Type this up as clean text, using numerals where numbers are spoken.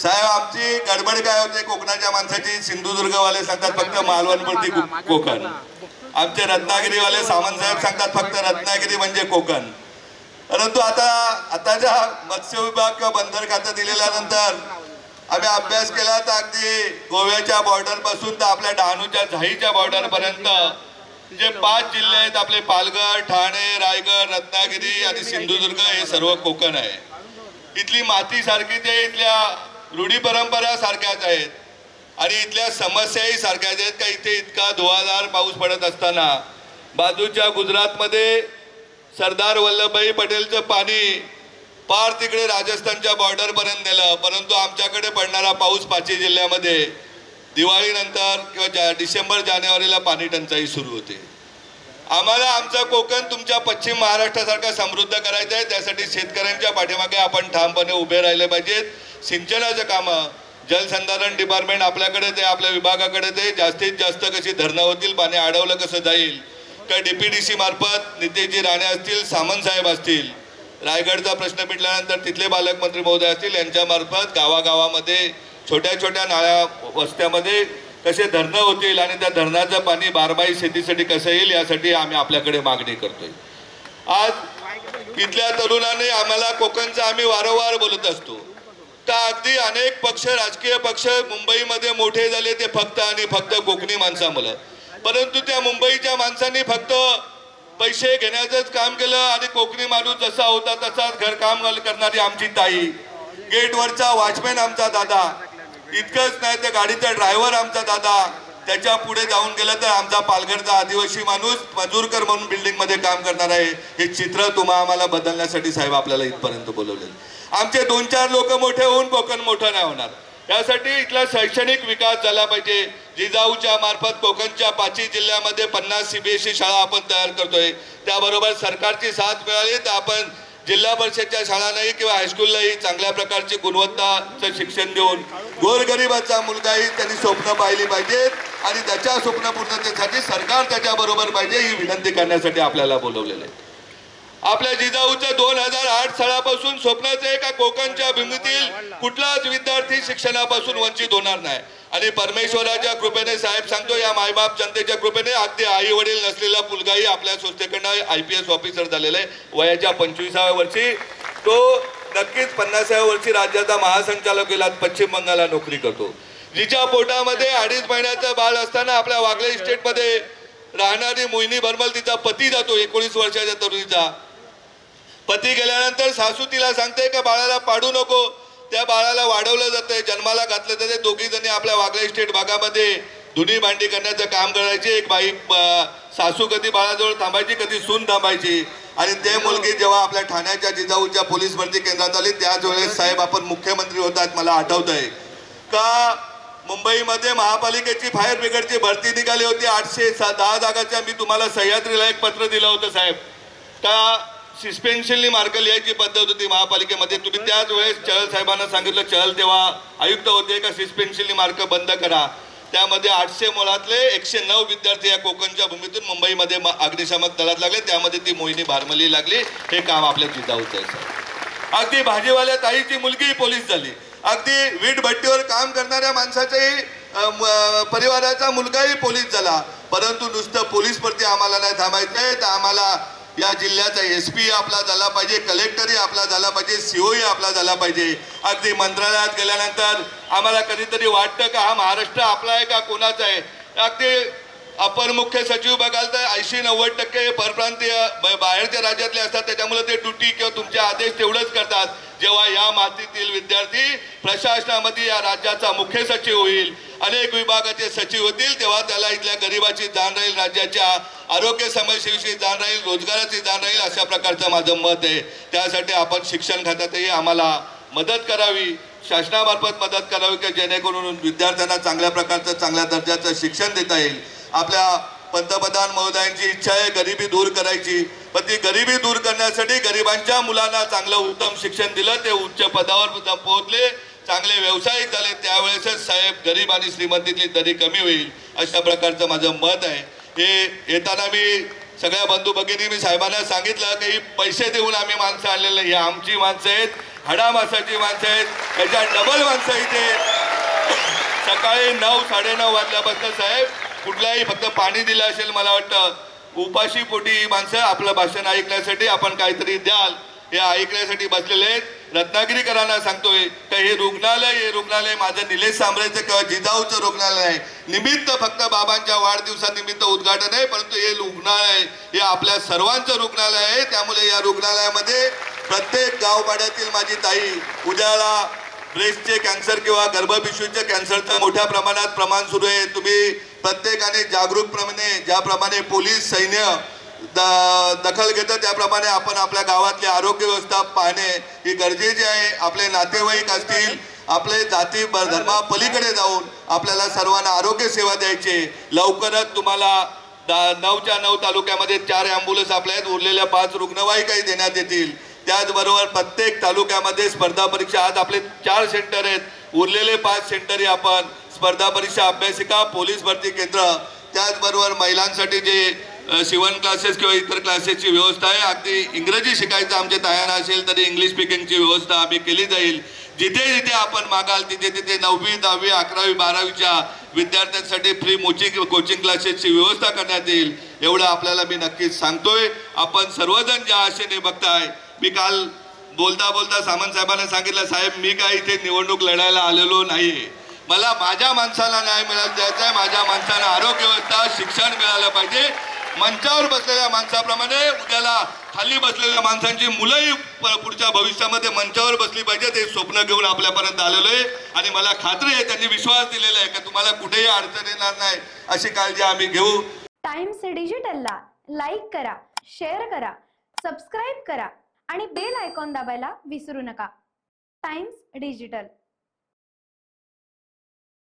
साहेब आमची गडबड काय होते कोकणाच्या माणसाची, सिंधुदुर्गवाले सांगतात फक्त मालवणपुरती कोकण, आमचे रत्नागिरीवाले सामंत साहेब सांगतात फक्त रत्नागिरी म्हणजे कोकण. परंतु आताच्या मत्स्य विभाग किंवा बंदर खातं दिलेल्यानंतर आम्ही अभ्यास केला तर अगदी गोव्याच्या बॉर्डर पासून तर आपल्या डहाणूच्या झाईच्या बॉर्डर पर्यंत जे 5 जिल्हे आहेत आपले, पालघर, ठाणे, रायगड, रत्नागिरी आणि सिंधुदुर्ग, हे सर्व कोकण आहे. इथली माती सारखीच आहे, इथल्या रूढी परंपरा सारख्याच आहेत आणि इथल्या समस्याही सारख्याच आहेत. का इथे इतका धुवाधार पाऊस पडत असताना बाजूच्या गुजरातमध्ये सरदार वल्लभभाई पटेलचं पाणी पार तिकडे राजस्थानच्या बॉर्डर पर्यंत नेलं, परंतु आमच्याकडे पडणारा पाऊस 5 जिल्ह्यामध्ये दिवाळीनंतर किंवा डिसेंबर जानेवारीला पाणी टंचाई सुरू होते. आम्हाला आमचं कोकण तुमच्या पश्चिम महाराष्ट्रासारखा समृद्ध करायचं आहे. त्यासाठी शेतकऱ्यांच्या पाठीमागे आपण ठामपणे उभे राहिले पाहिजेत. सिंचनाचं कामं जलसंधारण डिपार्टमेंट आपल्याकडे ते, आपल्या विभागाकडे ते, जास्तीत जास्त कशी धरणं होतील, पाणी अडवलं कसं जाईल, का DPDC मार्फत नितेशजी राणे असतील, सामंत साहेब असतील, रायगडचा प्रश्न मिटल्यानंतर तिथले पालकमंत्री महोदय असतील, यांच्यामार्फत गावागावामध्ये छोट्या छोट्या नाळ्या वस्त्यामध्ये कसे धरणं होतील आणि त्या धरणाचं पाणी बारमाही शेतीसाठी कसं येईल यासाठी आम्ही आपल्याकडे मागणी करतोय. आज इथल्या तरुणांनी आम्हाला कोकणचं आम्ही वारंवार बोलत असतो का अगदी अनेक पक्ष, राजकीय पक्ष मुंबईमध्ये मोठे झाले ते फक्त आणि फक्त कोकणी माणसामुळे, परंतु त्या मुंबईच्या माणसांनी फक्त पैसे घेण्याचंच काम केलं आणि कोकणी माणूस जसा होता तसाच घरकाम करणारी आमची ताई, गेटवरचा वॉचमॅन आमचा दादा, इतकंच नाही तर गाडीचा ड्रायव्हर आमचा दादा, त्याच्या पुढे जाऊन गेलं तर आमचा पालघरचा आदिवासी माणूस मजूरकर म्हणून बिल्डिंगमध्ये काम करणार आहे. हे चित्र आम्हाला बदलण्यासाठी साहेब आपल्याला इथपर्यंत बोलवलेलं. आमचे 2-4 लोक मोठे होऊन कोकण मोठं नाही होणार. त्यासाठी इथला शैक्षणिक विकास झाला पाहिजे. जिजाऊच्या मार्फत कोकणच्या 5 जिल्ह्यामध्ये 50 CBSE शाळा आपण तयार करतोय. त्याबरोबर सरकारची साथ मिळाली तर आपण जिल्हा परिषदच्या शाळांनाही किंवा हायस्कूललाही चांगल्या प्रकारचे गुणवत्ताचं शिक्षण देऊन गोरगरिबाचा मुलगाही त्यांनी स्वप्न पाहिली पाहिजेत आणि त्याच्या स्वप्न पूर्णतेसाठी सरकार त्याच्याबरोबर पाहिजे, ही विनंती करण्यासाठी आपल्याला बोलवलेलं आहे. आपल्या जिजाऊच्या 2008 सालापासून स्वप्नच आहे का कोकणच्या भूमीतील कुठलाच विद्यार्थी शिक्षणापासून वंचित होणार नाही आणि परमेश्वराच्या कृपेने साहेब सांगतो, या मायबाप जनतेच्या कृपेने अगदी आई वडील नसलेला मुलगाही आपल्या संस्थेकडनं IPS ऑफिसर झालेला आहे. वयाच्या 25व्या वर्षी तो नक्कीच 50व्या वर्षी राज्याचा महासंचालक गेला, पश्चिम बंगालला नोकरी करतो. जिच्या पोटामध्ये 2.5 महिन्याचं बाळ असताना आपल्या वागले इस्टेटमध्ये राहणारी मोहिनी भरमल, तिचा पती जातो, 19 वर्षाच्या तरुणीचा. पती गेल्यानंतर सासू तिला सांगते का बाळाला पाडू नको. त्या बाळाला वाढवलं जातंय, जन्माला घातलं जाते. दोघी जणी आपल्या वागळे इस्टेट भागामध्ये धुनी भांडी करण्याचं काम करायची. एक बाई सासू कधी बाळाजवळ थांबायची, कधी सून थांबायची. आणि ते मुलगी जेव्हा आपल्या ठाण्याच्या जिजाऊच्या पोलीस भरती केंद्रात आली त्याच वेळेस साहेब आपण मुख्यमंत्री होतात. मला आठवतंय का मुंबईमध्ये महापालिकेची फायर ब्रिगेडची भरती निघाली होती 810 जागाच्या. मी तुम्हाला सह्याद्रीला एक पत्र दिलं होतं साहेब का सस्पेन्शनली मार्क लिहायची पद्धत होती महापालिकेमध्ये. तुम्ही त्याच वेळेस चहल साहेबांना सांगितलं, चहल तेव्हा आयुक्त होते, का सस्पेन्शनली मार्क बंद करा. त्यामध्ये 800 मुलातले 109 विद्यार्थी या कोकणच्या भूमीतून मुंबईमध्ये अग्निशामक दलात लागले. त्यामध्ये ती मोहिनी भारमली लागली. हे काम आपल्या जिजाऊचं आहे. अगदी भाजीवाल्या ताईची मुलगी पोलीस झाली. अगदी वीट भट्टीवर काम करणाऱ्या माणसाच्याही परिवाराचा मुलगाही पोलीस झाला. परंतु नुसतं पोलीस भरती आम्हाला नाही थांबायचंय, तर आम्हाला या जिल्ह्याचा SP आपला झाला पाहिजे, कलेक्टरही आपला झाला पाहिजे, COही आपला झाला पाहिजे. अगदी मंत्रालयात गेल्यानंतर आम्हाला कधीतरी वाटतं का हा महाराष्ट्र आपला आहे का कोणाचा आहे. अगदी अपर मुख्य सचिव बघाल तर 80-90% परप्रांतीय बाहेरच्या राज्यातले असतात. त्याच्यामुळे ते ड्युटी किंवा तुमचे आदेश तेवढंच करतात. जेव्हा या मातीतील विद्यार्थी प्रशासनामध्ये या राज्याचा मुख्य सचिव होईल, अनेक विभागाचे सचिव होतील, तेव्हा त्याला इथल्या गरिबाची जाण राहील, राज्याच्या आरोग्य समस्येविषयी जाण राहील, रोजगाराची जाण राहील. अशा प्रकारचं माझं मत आहे. त्यासाठी आपण शिक्षण खात्यातही आम्हाला मदत करावी, शासनामार्फत मदत करावी की जेणेकरून विद्यार्थ्यांना चांगल्या प्रकारचं चांगल्या दर्जाचं शिक्षण देता येईल. आपल्या पंतप्रधान महोदयांची इच्छा आहे गरिबी दूर करायची, पण ती गरिबी दूर करण्यासाठी गरिबांच्या मुलांना चांगलं उत्तम शिक्षण दिलं, ते उच्च पदावर पोहोचले, चांगले व्यावसायिक झाले, त्यावेळेसच साहेब गरीब आणि श्रीमंतीतली दरी कमी होईल. अशा प्रकारचं माझं मत आहे. हे येताना मी सगळ्या बंधू भगिनी मी साहेबांना सांगितलं की पैसे देऊन आम्ही माणसं आणलेलं, ही आमची माणसं आहेत. हाडामासाची माणसं आहेत, त्याच्या डबल माणसं इथे सकाळी 9-9:30 वाजल्यापासून साहेब कुठलाही फक्त पाणी दिलं असेल मला वाटतं, उपाशी पोटी ही माणसं आपलं भाषण ऐकण्यासाठी आपण काहीतरी द्याल हे ऐकण्यासाठी बसलेले आहेत. रत्नागिरीकरांना सांगतोय का हे रुग्णालय माझं निलेश सांबरेचं किंवा जिजाऊचं रुग्णालय आहे. निमित्त फक्त बाबांच्या वाढदिवसानिमित्त उद्घाटन आहे, परंतु हे रुग्णालय हे आपल्या सर्वांचं रुग्णालय आहे. त्यामुळे या रुग्णालयामध्ये प्रत्येक गावपाड्यातील माझी ताई उद्याला ब्रेस्टचे कॅन्सर किंवा गर्भपिशवीच्या कॅन्सरचं मोठ्या प्रमाणात प्रमाण सुरू आहे. तुम्ही प्रत्येकाने जागरूकपणे ज्याप्रमाणे पोलीस सैन्य दखल घेतं त्याप्रमाणे आपण आपल्या गावातली आरोग्य व्यवस्था पाहणे ही गरजेची आहे. आपले नातेवाईक असतील, आपले जाती धर्मा पलीकडे जाऊन आपल्याला सर्वांना आरोग्य सेवा द्यायची. लवकरच तुम्हाला 9च्या 9 तालुक्यामध्ये 4 ॲम्ब्युलन्स आपल्या आहेत, उरलेल्या 5 रुग्णवाहिकाही देण्यात येतील. त्याचबरोबर प्रत्येक तालुक्यामध्ये स्पर्धा परीक्षा, आज आपले 4 सेंटर आहेत, उरलेले 5 सेंटरही आपण स्पर्धा परीक्षा अभ्यासिका पोलीस भरती केंद्र, त्याचबरोबर महिलांसाठी जे शिवण क्लासेस किंवा इतर क्लासेसची व्यवस्था आहे. अगदी इंग्रजी शिकायचं आमच्या तायांना असेल तरी इंग्लिश स्पीकिंगची व्यवस्था आम्ही केली जाईल. जिथे जिथे आपण मागाल तिथे तिथे 9वी 10वी 11वी 12वीच्या विद्यार्थ्यांसाठी फ्री कोचिंग क्लासेसची व्यवस्था करण्यात येईल. एवढं आपल्याला मी नक्कीच सांगतोय. आपण सर्वजण ज्या आशेने बघताय, मी काल बोलता सामंत साहेबांना सांगितलं, साहेब मी काय इथे निवडणूक लढायला आलेलो नाहीये, मला माझ्या माणसाला न्याय मिळायला द्यायचा आहे. माझ्या माणसाला आरोग्य व्यवस्था शिक्षण मिळालं पाहिजे. मंचावर बसलेल्या माणसाप्रमाणे उद्याला खाली बसलेल्या माणसांची मुलंही पुढच्या भविष्यामध्ये मंचावर बसली पाहिजे. ते स्वप्न घेऊन आपल्यापर्यंत आलेलो आहे आणि मला खात्री आहे त्यांनी विश्वास दिलेला आहे की तुम्हाला कुठेही अडचण येणार नाही, अशी काळजी आम्ही घेऊ. टाइम्स डिजिटलला लाईक करा, शेअर करा, सबस्क्राईब करा आणि बेल आयकॉन दाबायला विसरू नका. Times digital.